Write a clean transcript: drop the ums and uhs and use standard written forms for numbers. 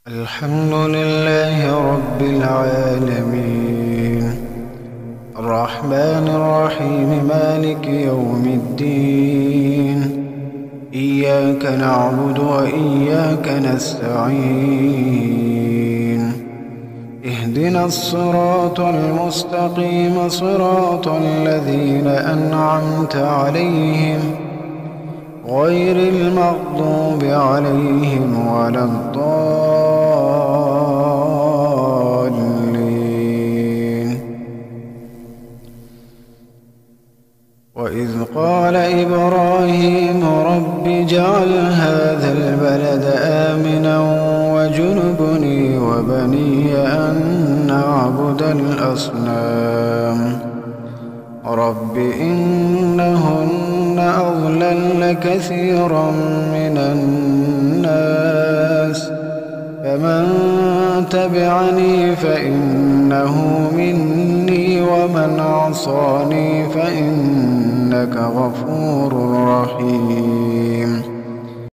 الحمد لله رب العالمين الرحمن الرحيم مالك يوم الدين إياك نعبد وإياك نستعين اهدنا الصراط المستقيم صراط الذين أنعمت عليهم غير المغضوب عليهم ولا الضالين. وإذ قال إبراهيم رب اجعل هذا البلد آمنا واجنبني وبني أن نعبد الأصنام رب إنهن أضللن كثيرا من الناس فمن تبعني فإنه مني ومن عصاني فإنك غفور رحيم.